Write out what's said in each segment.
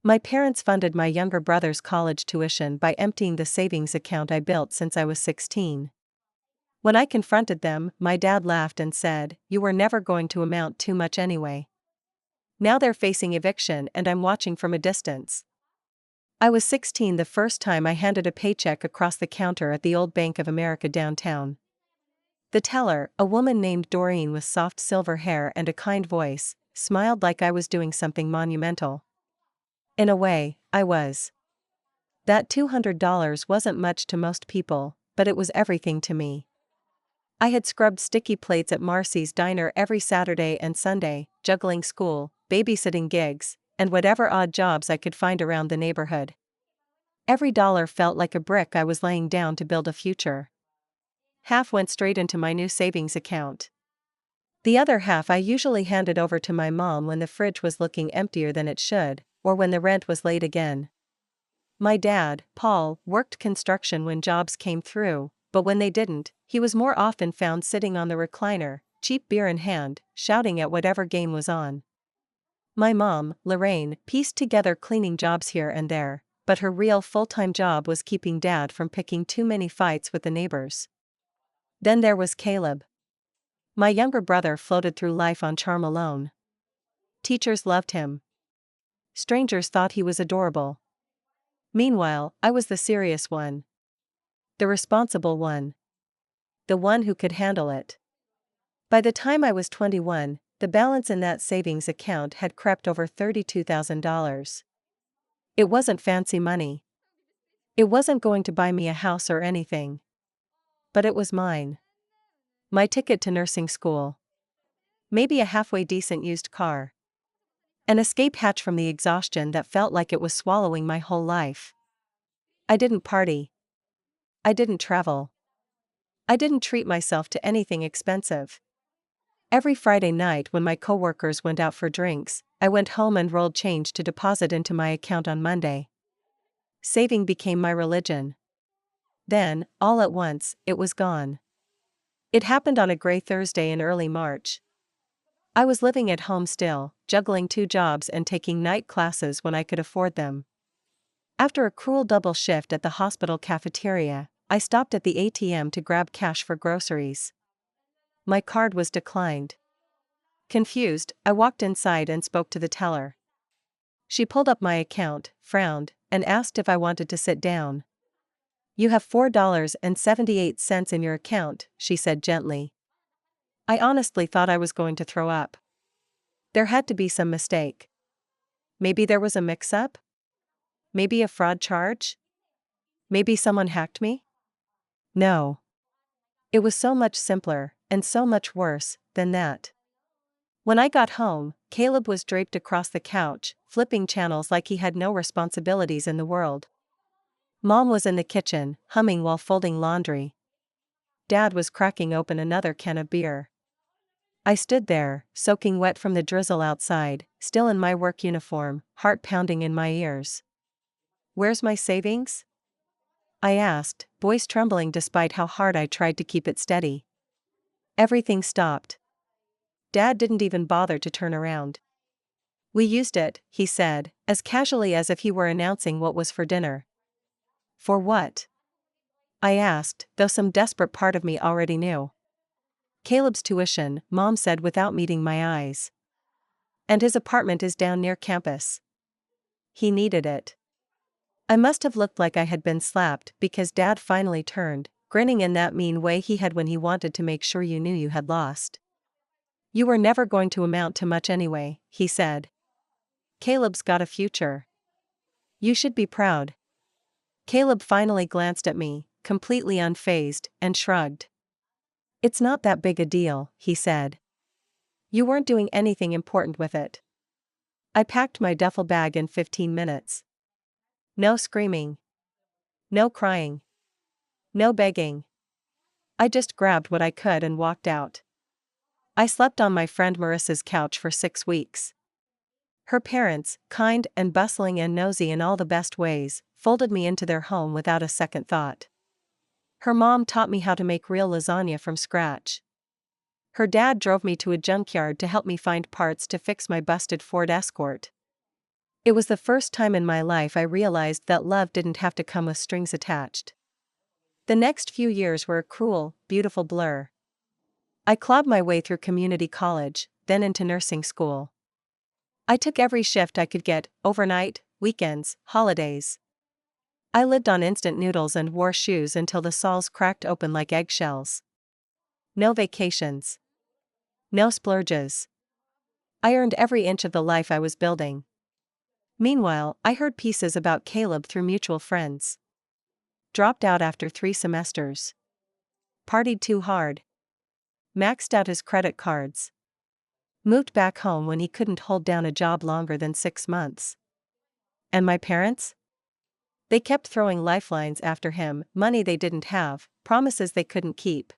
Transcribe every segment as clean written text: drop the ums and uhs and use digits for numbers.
My parents funded my younger brother's college tuition by emptying the savings account I built since I was 16. When I confronted them, my dad laughed and said, "You were never going to amount to much anyway." Now they're facing eviction and I'm watching from a distance. I was 16 the first time I handed a paycheck across the counter at the old Bank of America downtown. The teller, a woman named Doreen with soft silver hair and a kind voice, smiled like I was doing something monumental. In a way, I was. That $200 wasn't much to most people, but it was everything to me. I had scrubbed sticky plates at Marcy's diner every Saturday and Sunday, juggling school, babysitting gigs, and whatever odd jobs I could find around the neighborhood. Every dollar felt like a brick I was laying down to build a future. Half went straight into my new savings account. The other half I usually handed over to my mom when the fridge was looking emptier than it should, or when the rent was late again. My dad, Paul, worked construction when jobs came through, but when they didn't, he was more often found sitting on the recliner, cheap beer in hand, shouting at whatever game was on. My mom, Lorraine, pieced together cleaning jobs here and there, but her real full-time job was keeping Dad from picking too many fights with the neighbors. Then there was Caleb. My younger brother floated through life on charm alone. Teachers loved him. Strangers thought he was adorable. Meanwhile, I was the serious one. The responsible one. The one who could handle it. By the time I was 21, the balance in that savings account had crept over $32,000. It wasn't fancy money. It wasn't going to buy me a house or anything. But it was mine. My ticket to nursing school. Maybe a halfway decent used car. An escape hatch from the exhaustion that felt like it was swallowing my whole life. I didn't party. I didn't travel. I didn't treat myself to anything expensive. Every Friday night when my coworkers went out for drinks, I went home and rolled change to deposit into my account on Monday. Saving became my religion. Then, all at once, it was gone. It happened on a gray Thursday in early March. I was living at home still, juggling 2 jobs and taking night classes when I could afford them. After a cruel double shift at the hospital cafeteria, I stopped at the ATM to grab cash for groceries. My card was declined. Confused, I walked inside and spoke to the teller. She pulled up my account, frowned, and asked if I wanted to sit down. "You have $4.78 in your account," she said gently. I honestly thought I was going to throw up. There had to be some mistake. Maybe there was a mix-up? Maybe a fraud charge? Maybe someone hacked me? No. It was so much simpler, and so much worse, than that. When I got home, Caleb was draped across the couch, flipping channels like he had no responsibilities in the world. Mom was in the kitchen, humming while folding laundry. Dad was cracking open another can of beer. I stood there, soaking wet from the drizzle outside, still in my work uniform, heart pounding in my ears. "Where's my savings?" I asked, voice trembling despite how hard I tried to keep it steady. Everything stopped. Dad didn't even bother to turn around. "We used it," he said, as casually as if he were announcing what was for dinner. "For what?" I asked, though some desperate part of me already knew. "Caleb's tuition," Mom said without meeting my eyes. "And his apartment is down near campus. He needed it." I must have looked like I had been slapped because Dad finally turned, grinning in that mean way he had when he wanted to make sure you knew you had lost. "You were never going to amount to much anyway," he said. "Caleb's got a future. You should be proud." Caleb finally glanced at me, completely unfazed, and shrugged. "It's not that big a deal," he said. "You weren't doing anything important with it." I packed my duffel bag in 15 minutes. No screaming. No crying. No begging. I just grabbed what I could and walked out. I slept on my friend Marissa's couch for 6 weeks. Her parents, kind and bustling and nosy in all the best ways, folded me into their home without a second thought. Her mom taught me how to make real lasagna from scratch. Her dad drove me to a junkyard to help me find parts to fix my busted Ford Escort. It was the first time in my life I realized that love didn't have to come with strings attached. The next few years were a cruel, beautiful blur. I clawed my way through community college, then into nursing school. I took every shift I could get, overnight, weekends, holidays. I lived on instant noodles and wore shoes until the soles cracked open like eggshells. No vacations. No splurges. I earned every inch of the life I was building. Meanwhile, I heard pieces about Caleb through mutual friends. Dropped out after 3 semesters. Partied too hard. Maxed out his credit cards. Moved back home when he couldn't hold down a job longer than 6 months. And my parents? They kept throwing lifelines after him, money they didn't have, promises they couldn't keep.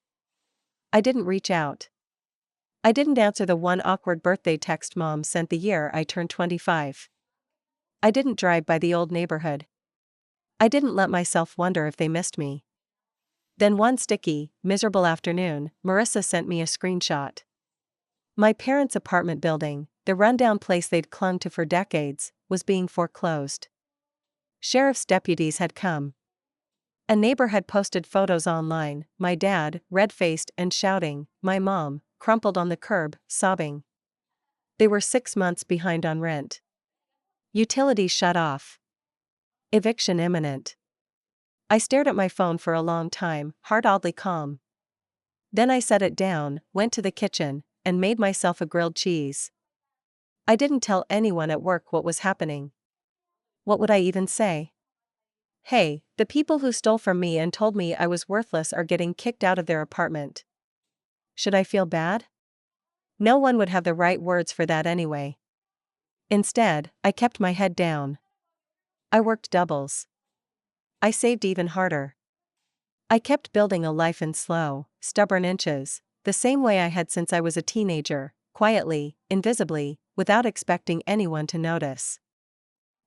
I didn't reach out. I didn't answer the one awkward birthday text mom sent the year I turned 25. I didn't drive by the old neighborhood. I didn't let myself wonder if they missed me. Then one sticky, miserable afternoon, Marissa sent me a screenshot. My parents' apartment building, the rundown place they'd clung to for decades, was being foreclosed. Sheriff's deputies had come. A neighbor had posted photos online, my dad, red-faced and shouting, my mom, crumpled on the curb, sobbing. They were 6 months behind on rent. Utilities shut off. Eviction imminent. I stared at my phone for a long time, heart oddly calm. Then I set it down, went to the kitchen, and made myself a grilled cheese. I didn't tell anyone at work what was happening. What would I even say? Hey, the people who stole from me and told me I was worthless are getting kicked out of their apartment. Should I feel bad? No one would have the right words for that anyway. Instead, I kept my head down. I worked doubles. I saved even harder. I kept building a life in slow, stubborn inches, the same way I had since I was a teenager, quietly, invisibly, without expecting anyone to notice.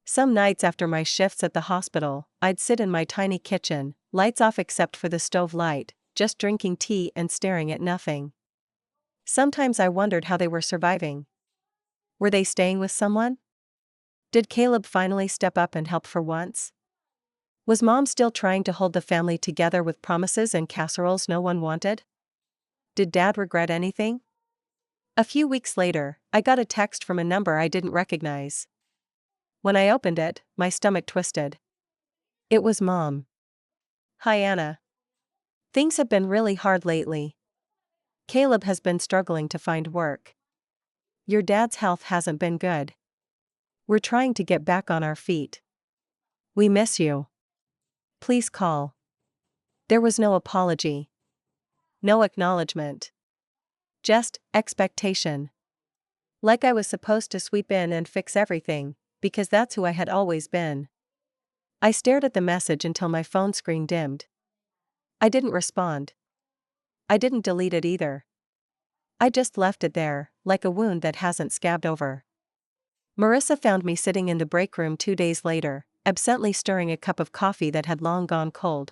Some nights after my shifts at the hospital, I'd sit in my tiny kitchen, lights off except for the stove light, just drinking tea and staring at nothing. Sometimes I wondered how they were surviving. Were they staying with someone? Did Caleb finally step up and help for once? Was Mom still trying to hold the family together with promises and casseroles no one wanted? Did Dad regret anything? A few weeks later, I got a text from a number I didn't recognize. When I opened it, my stomach twisted. It was Mom. Hi Anna. Things have been really hard lately. Caleb has been struggling to find work. Your dad's health hasn't been good. We're trying to get back on our feet. We miss you. Please call. There was no apology. No acknowledgement. Just expectation. Like I was supposed to sweep in and fix everything, because that's who I had always been. I stared at the message until my phone screen dimmed. I didn't respond. I didn't delete it either. I just left it there, like a wound that hasn't scabbed over. Marissa found me sitting in the break room 2 days later, absently stirring a cup of coffee that had long gone cold.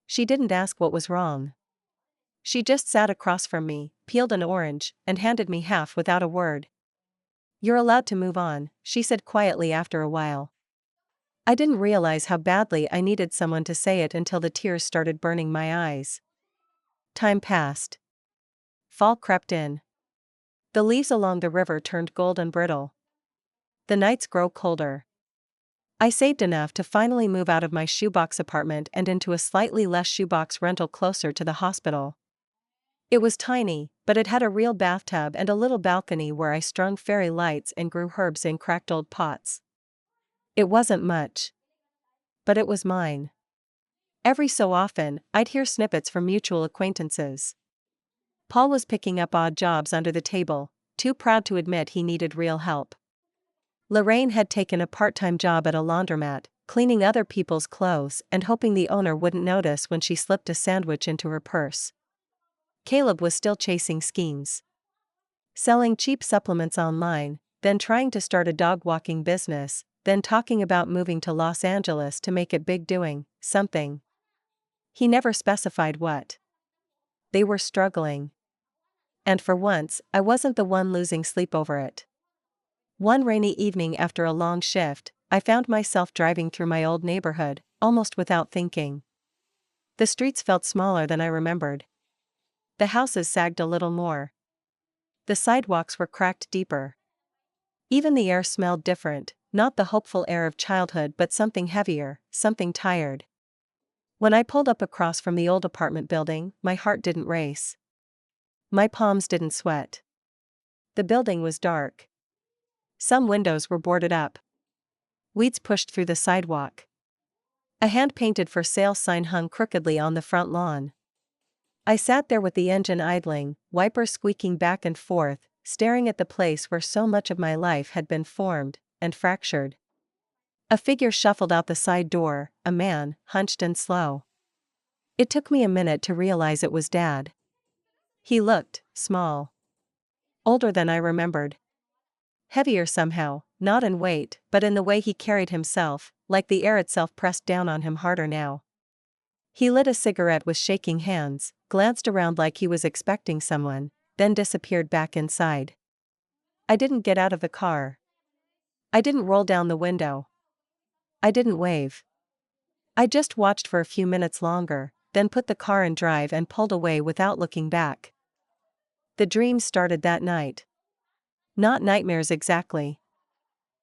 She didn't ask what was wrong. She just sat across from me, peeled an orange, and handed me half without a word. You're allowed to move on, she said quietly after a while. I didn't realize how badly I needed someone to say it until the tears started burning my eyes. Time passed. Fall crept in. The leaves along the river turned gold and brittle. The nights grow colder. I saved enough to finally move out of my shoebox apartment and into a slightly less shoebox rental closer to the hospital. It was tiny, but it had a real bathtub and a little balcony where I strung fairy lights and grew herbs in cracked old pots. It wasn't much. But it was mine. Every so often, I'd hear snippets from mutual acquaintances. Paul was picking up odd jobs under the table, too proud to admit he needed real help. Lorraine had taken a part-time job at a laundromat, cleaning other people's clothes and hoping the owner wouldn't notice when she slipped a sandwich into her purse. Caleb was still chasing schemes. Selling cheap supplements online, then trying to start a dog-walking business, then talking about moving to Los Angeles to make it big doing something. He never specified what. They were struggling. And for once, I wasn't the one losing sleep over it. One rainy evening after a long shift, I found myself driving through my old neighborhood, almost without thinking. The streets felt smaller than I remembered. The houses sagged a little more. The sidewalks were cracked deeper. Even the air smelled different, not the hopeful air of childhood but something heavier, something tired. When I pulled up across from the old apartment building, my heart didn't race. My palms didn't sweat. The building was dark. Some windows were boarded up. Weeds pushed through the sidewalk. A hand-painted for sale sign hung crookedly on the front lawn. I sat there with the engine idling, wipers squeaking back and forth, staring at the place where so much of my life had been formed and fractured. A figure shuffled out the side door, a man, hunched and slow. It took me a minute to realize it was Dad. He looked small. Older than I remembered. Heavier somehow, not in weight, but in the way he carried himself, like the air itself pressed down on him harder now. He lit a cigarette with shaking hands, glanced around like he was expecting someone, then disappeared back inside. I didn't get out of the car. I didn't roll down the window. I didn't wave. I just watched for a few minutes longer, then put the car in drive and pulled away without looking back. The dreams started that night. Not nightmares exactly.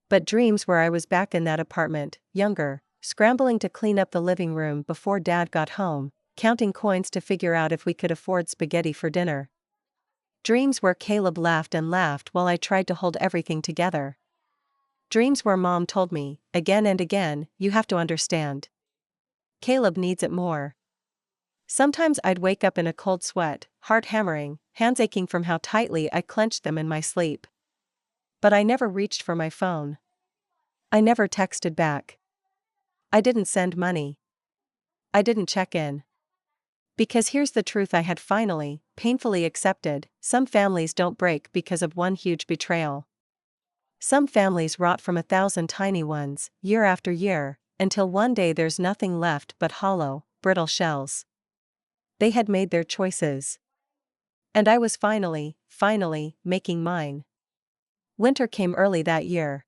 But dreams where I was back in that apartment, younger, scrambling to clean up the living room before Dad got home, counting coins to figure out if we could afford spaghetti for dinner. Dreams where Caleb laughed and laughed while I tried to hold everything together. Dreams where Mom told me, again and again, you have to understand. Caleb needs it more. Sometimes I'd wake up in a cold sweat, heart hammering, hands aching from how tightly I clenched them in my sleep. But I never reached for my phone. I never texted back. I didn't send money. I didn't check in. Because here's the truth I had finally, painfully accepted: some families don't break because of one huge betrayal. Some families rot from 1,000 tiny ones, year after year, until one day there's nothing left but hollow, brittle shells. They had made their choices. And I was finally making mine. Winter came early that year.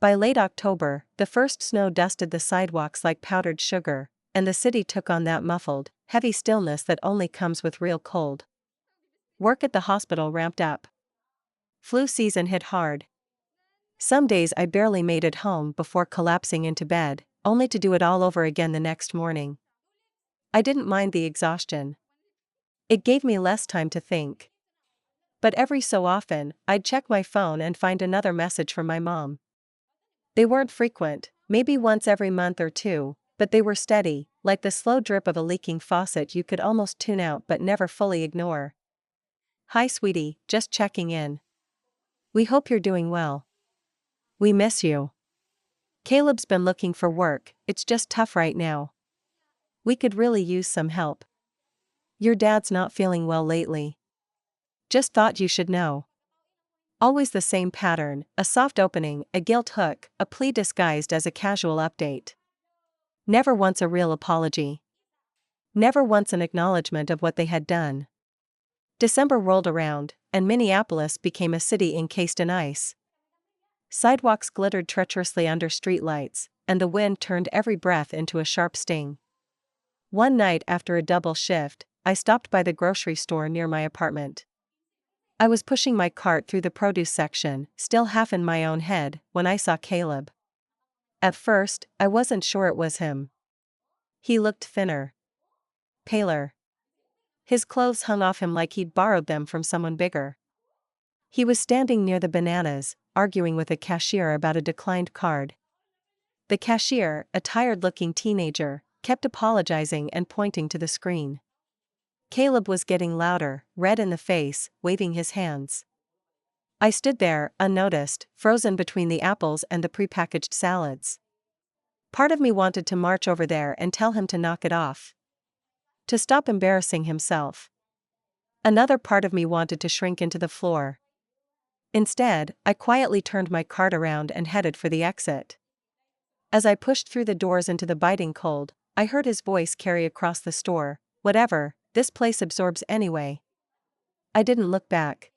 By late October, the first snow dusted the sidewalks like powdered sugar, and the city took on that muffled, heavy stillness that only comes with real cold. Work at the hospital ramped up. Flu season hit hard. Some days I barely made it home before collapsing into bed, only to do it all over again the next morning. I didn't mind the exhaustion. It gave me less time to think. But every so often, I'd check my phone and find another message from my mom. They weren't frequent, maybe once every month or two, but they were steady, like the slow drip of a leaking faucet you could almost tune out but never fully ignore. Hi sweetie, just checking in. We hope you're doing well. We miss you. Caleb's been looking for work, it's just tough right now. We could really use some help. Your dad's not feeling well lately. Just thought you should know. Always the same pattern: a soft opening, a guilt hook, a plea disguised as a casual update. Never once a real apology. Never once an acknowledgement of what they had done. December rolled around, and Minneapolis became a city encased in ice. Sidewalks glittered treacherously under streetlights, and the wind turned every breath into a sharp sting. One night after a double shift, I stopped by the grocery store near my apartment. I was pushing my cart through the produce section, still half in my own head, when I saw Caleb. At first, I wasn't sure it was him. He looked thinner. Paler. His clothes hung off him like he'd borrowed them from someone bigger. He was standing near the bananas, arguing with a cashier about a declined card. The cashier, a tired-looking teenager, kept apologizing and pointing to the screen. Caleb was getting louder, red in the face, waving his hands. I stood there, unnoticed, frozen between the apples and the prepackaged salads. Part of me wanted to march over there and tell him to knock it off. To stop embarrassing himself. Another part of me wanted to shrink into the floor. Instead, I quietly turned my cart around and headed for the exit. As I pushed through the doors into the biting cold, I heard his voice carry across the store, "Whatever, this place absorbs anyway." I didn't look back.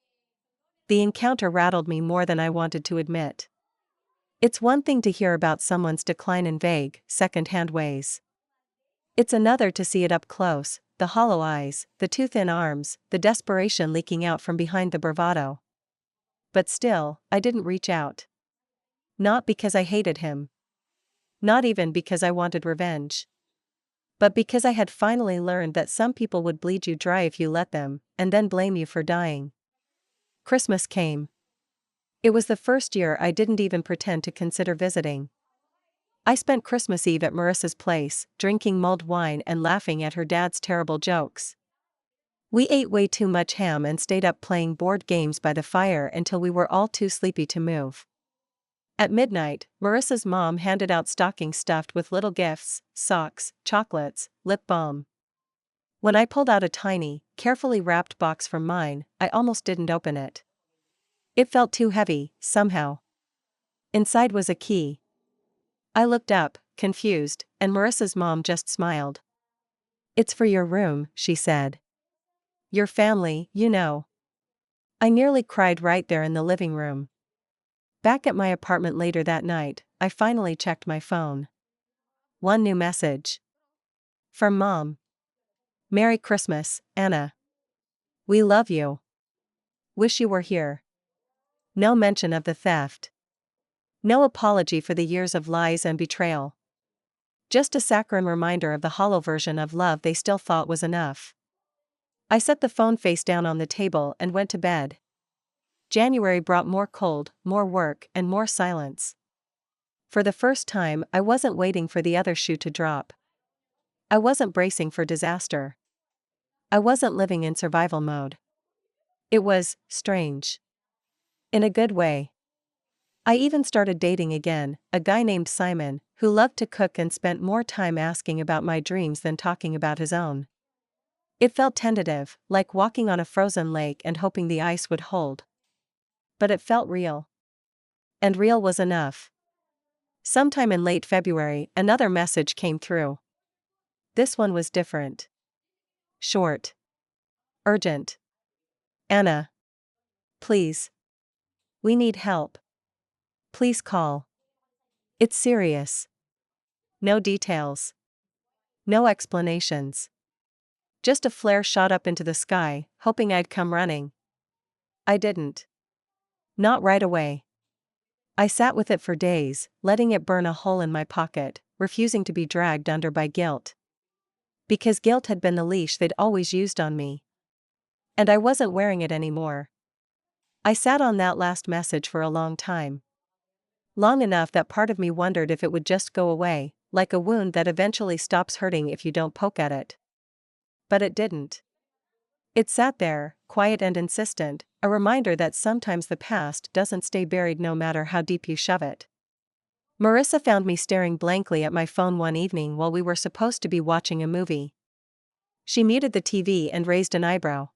The encounter rattled me more than I wanted to admit. It's one thing to hear about someone's decline in vague, second-hand ways. It's another to see it up close, the hollow eyes, the too thin arms, the desperation leaking out from behind the bravado. But still, I didn't reach out. Not because I hated him. Not even because I wanted revenge. But because I had finally learned that some people would bleed you dry if you let them, and then blame you for dying. Christmas came. It was the first year I didn't even pretend to consider visiting. I spent Christmas Eve at Marissa's place, drinking mulled wine and laughing at her dad's terrible jokes. We ate way too much ham and stayed up playing board games by the fire until we were all too sleepy to move. At midnight, Marissa's mom handed out stockings stuffed with little gifts, socks, chocolates, lip balm. When I pulled out a tiny, carefully wrapped box from mine, I almost didn't open it. It felt too heavy, somehow. Inside was a key. I looked up, confused, and Marissa's mom just smiled. "It's for your room," she said. "Your family, you know." I nearly cried right there in the living room. Back at my apartment later that night, I finally checked my phone. One new message. From Mom. "Merry Christmas, Anna. We love you. Wish you were here." No mention of the theft. No apology for the years of lies and betrayal. Just a saccharine reminder of the hollow version of love they still thought was enough. I set the phone face down on the table and went to bed. January brought more cold, more work, and more silence. For the first time, I wasn't waiting for the other shoe to drop. I wasn't bracing for disaster. I wasn't living in survival mode. It was strange. In a good way. I even started dating again, a guy named Simon, who loved to cook and spent more time asking about my dreams than talking about his own. It felt tentative, like walking on a frozen lake and hoping the ice would hold. But it felt real. And real was enough. Sometime in late February, another message came through. This one was different. Short. Urgent. "Anna. Please. We need help. Please call. It's serious." No details. No explanations. Just a flare shot up into the sky, hoping I'd come running. I didn't. Not right away. I sat with it for days, letting it burn a hole in my pocket, refusing to be dragged under by guilt. Because guilt had been the leash they'd always used on me. And I wasn't wearing it anymore. I sat on that last message for a long time. Long enough that part of me wondered if it would just go away, like a wound that eventually stops hurting if you don't poke at it. But it didn't. It sat there, quiet and insistent, a reminder that sometimes the past doesn't stay buried no matter how deep you shove it. Marissa found me staring blankly at my phone one evening while we were supposed to be watching a movie. She muted the TV and raised an eyebrow.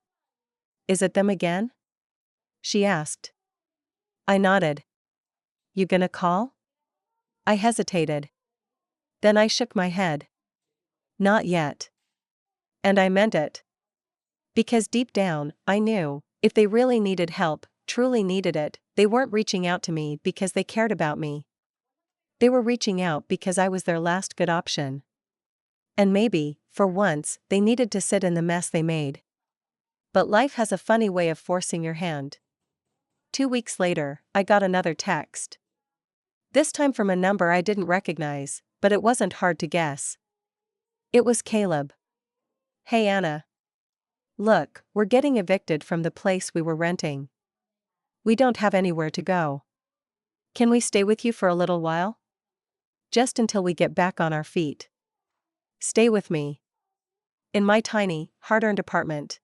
"Is it them again?" she asked. I nodded. "You gonna call?" I hesitated. Then I shook my head. "Not yet." And I meant it. Because deep down, I knew, if they really needed help, truly needed it, they weren't reaching out to me because they cared about me. They were reaching out because I was their last good option. And maybe, for once, they needed to sit in the mess they made. But life has a funny way of forcing your hand. 2 weeks later, I got another text. This time from a number I didn't recognize, but it wasn't hard to guess. It was Caleb. "Hey Anna. Look, we're getting evicted from the place we were renting. We don't have anywhere to go. Can we stay with you for a little while? Just until we get back on our feet. Stay with me. In my tiny, hard-earned apartment.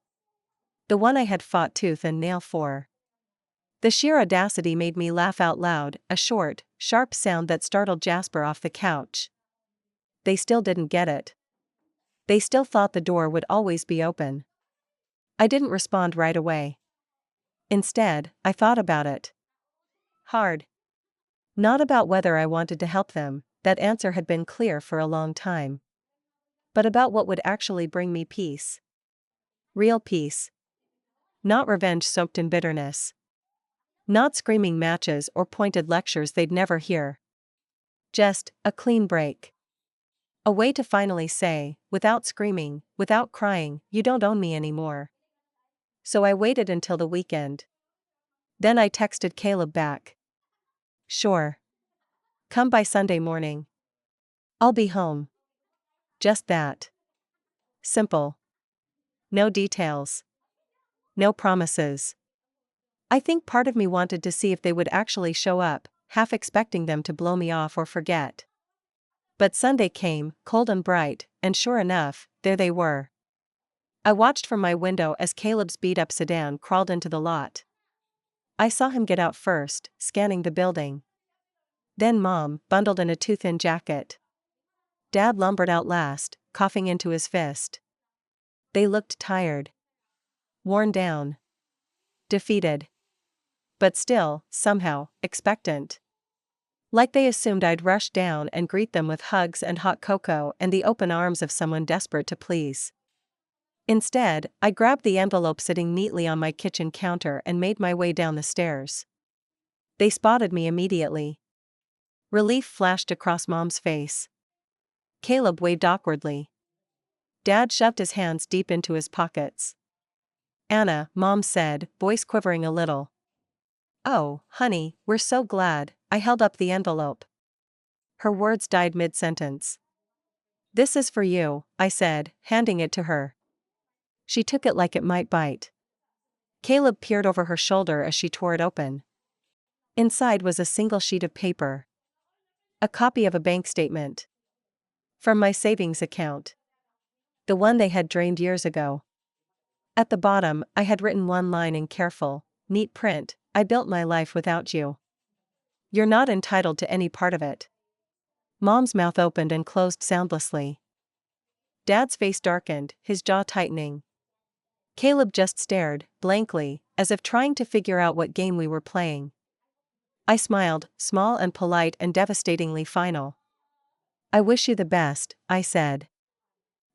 The one I had fought tooth and nail for." The sheer audacity made me laugh out loud, a short, sharp sound that startled Jasper off the couch. They still didn't get it. They still thought the door would always be open. I didn't respond right away. Instead, I thought about it. Hard. Not about whether I wanted to help them, that answer had been clear for a long time. But about what would actually bring me peace. Real peace. Not revenge soaked in bitterness. Not screaming matches or pointed lectures they'd never hear. Just a clean break. A way to finally say, without screaming, without crying, you don't own me anymore. So I waited until the weekend. Then I texted Caleb back. Sure. Come by Sunday morning. I'll be home. Just that. Simple. No details. No promises. I think part of me wanted to see if they would actually show up, half expecting them to blow me off or forget. But Sunday came, cold and bright, and sure enough, there they were. I watched from my window as Caleb's beat-up sedan crawled into the lot. I saw him get out first, scanning the building. Then Mom, bundled in a too-thin jacket. Dad lumbered out last, coughing into his fist. They looked tired. Worn down. Defeated. But still, somehow, expectant. Like they assumed I'd rush down and greet them with hugs and hot cocoa and the open arms of someone desperate to please. Instead, I grabbed the envelope sitting neatly on my kitchen counter and made my way down the stairs. They spotted me immediately. Relief flashed across Mom's face. Caleb waved awkwardly. Dad shoved his hands deep into his pockets. Anna, Mom said, voice quivering a little. Oh, honey, we're so glad. I held up the envelope. Her words died mid-sentence. This is for you, I said, handing it to her. She took it like it might bite. Caleb peered over her shoulder as she tore it open. Inside was a single sheet of paper. A copy of a bank statement. From my savings account. The one they had drained years ago. At the bottom, I had written one line in careful, neat print, I built my life without you. You're not entitled to any part of it. Mom's mouth opened and closed soundlessly. Dad's face darkened, his jaw tightening. Caleb just stared, blankly, as if trying to figure out what game we were playing. I smiled, small and polite and devastatingly final. I wish you the best, I said.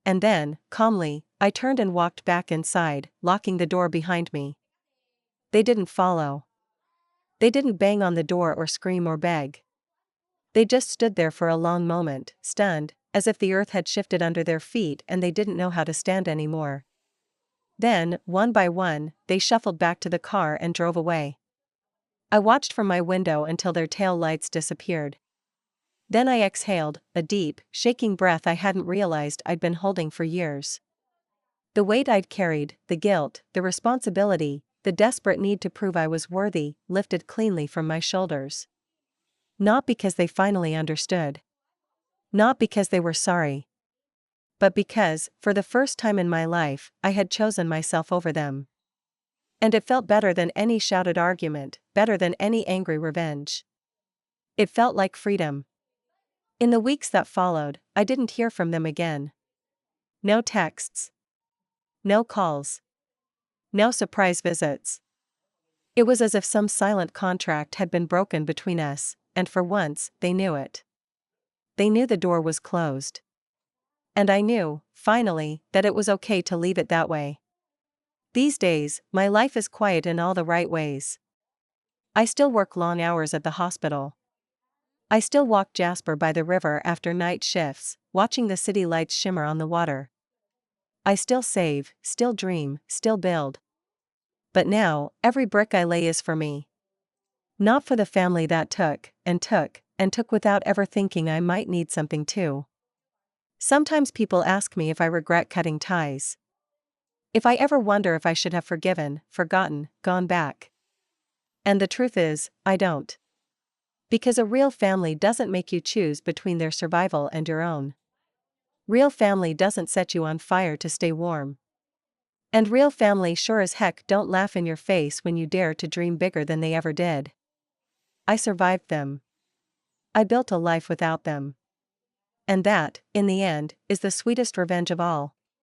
And then, calmly, I turned and walked back inside, locking the door behind me. They didn't follow. They didn't bang on the door or scream or beg. They just stood there for a long moment, stunned, as if the earth had shifted under their feet and they didn't know how to stand anymore. Then, one by one, they shuffled back to the car and drove away. I watched from my window until their tail lights disappeared. Then I exhaled, a deep, shaking breath I hadn't realized I'd been holding for years. The weight I'd carried, the guilt, the responsibility, the desperate need to prove I was worthy, lifted cleanly from my shoulders. Not because they finally understood. Not because they were sorry. But because, for the first time in my life, I had chosen myself over them. And it felt better than any shouted argument, better than any angry revenge. It felt like freedom. In the weeks that followed, I didn't hear from them again. No texts. No calls. No surprise visits. It was as if some silent contract had been broken between us, and for once, they knew it. They knew the door was closed. And I knew, finally, that it was okay to leave it that way. These days, my life is quiet in all the right ways. I still work long hours at the hospital. I still walk Jasper by the river after night shifts, watching the city lights shimmer on the water. I still save, still dream, still build. But now, every brick I lay is for me. Not for the family that took, and took without ever thinking I might need something too. Sometimes people ask me if I regret cutting ties. If I ever wonder if I should have forgiven, forgotten, gone back. And the truth is, I don't. Because a real family doesn't make you choose between their survival and your own. Real family doesn't set you on fire to stay warm. And real family sure as heck don't laugh in your face when you dare to dream bigger than they ever did. I survived them. I built a life without them. And that, in the end, is the sweetest revenge of all.